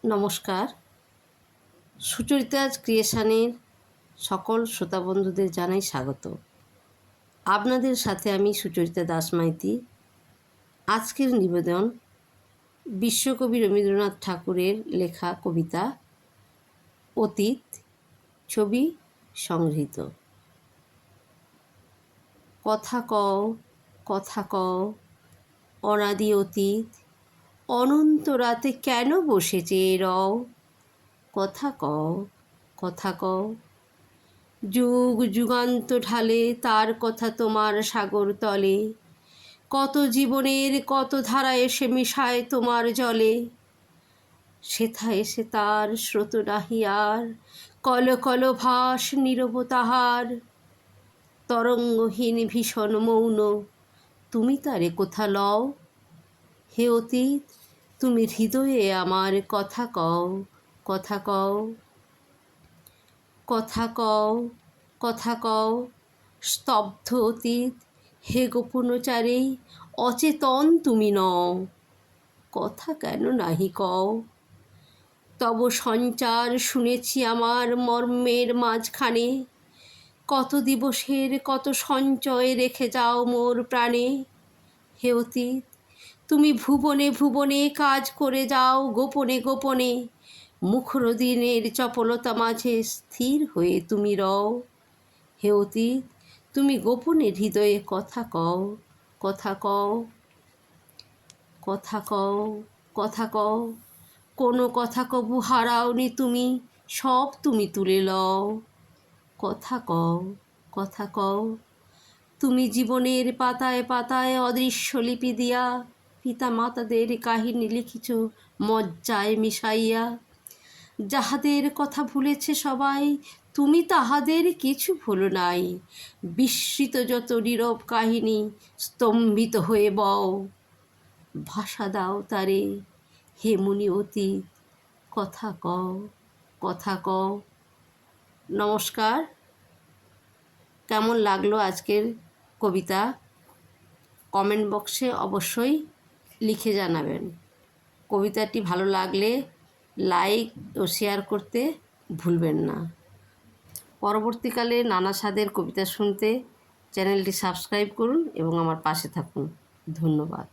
নমস্কার। সুচরিতাজ ক্রিয়েশনের সকল শ্রোতা বন্ধুদের জানাই স্বাগত। আপনাদের সাথে আমি সুচরিতা দাস মাইতি। আজকের নিবেদন বিশ্বকবি রবীন্দ্রনাথ ঠাকুরের লেখা কবিতা অতীত, ছবি সংগৃহীত। কথা কও, কথা কও, অনাদি অতীত, অনন্ত রাতে কেন বসে চেয়ে রও? কথা কও, কথা কও, যুগ যুগান্ত ঢালে তার কথা তোমার সাগর তলে, কত জীবনের কত ধারা এসে মিশায় তোমার জলে। সেথা এসে তার স্রোত নাহি আর, কল কল ভাস নীরব তাহার, তরঙ্গহীন ভীষণ মৌন, তুমি তারে কোথা লও? হে অতীত, তুমি হৃদয়ে আমার কথা কও, কথা কও, কথা কও, কথা কও, স্তব্ধ অতীত, হে গোপনচারী, অচেতন তুমি নও, কথা কেন নাহি কও? তব সঞ্চার শুনেছি আমার মর্মের মাঝখানে, কত দিবসের কত সঞ্চয় রেখে যাও মোর প্রাণে। হে অতীত, তুমি ভুবনে ভুবনে কাজ করে যাও গোপনে গোপনে, মুখর দিনের চপলতা মাঝে স্থির হয়ে তুমি রও। হে অতীত, তুমি গোপনে হৃদয়ে কথা কও, কথা কও, কথা কও, কথা কও, কোনো কথা কবু হারাওনি তুমি, সব তুমি তুলে লও। কথা কও, কথা কও, তুমি জীবনের পাতায় পাতায় অদৃশ্য লিপি দিয়া পিতা মাতাদের কাহিনী লিখিছ মজ্জায় মিশাইয়া। যাহাদের কথা ভুলেছে সবাই, তুমি তাহাদের কিছু ভুলো নাই, বিস্মৃত যত নীরব কাহিনী স্তম্ভিত হয়ে বও। ভাষা দাও তারে, হে মুনি অতীত, কথা কও, কথা কও। নমস্কার। কেমন লাগলো আজকের কবিতা কমেন্ট বক্সে অবশ্যই লিখে জানাবেন। কবিতাটি ভালো লাগলে লাইক ও শেয়ার করতে ভুলবেন না। পরবর্তীকালে নানা স্বাদের কবিতা শুনতে চ্যানেলটি সাবস্ক্রাইব করুন এবং আমার পাশে থাকুন। ধন্যবাদ।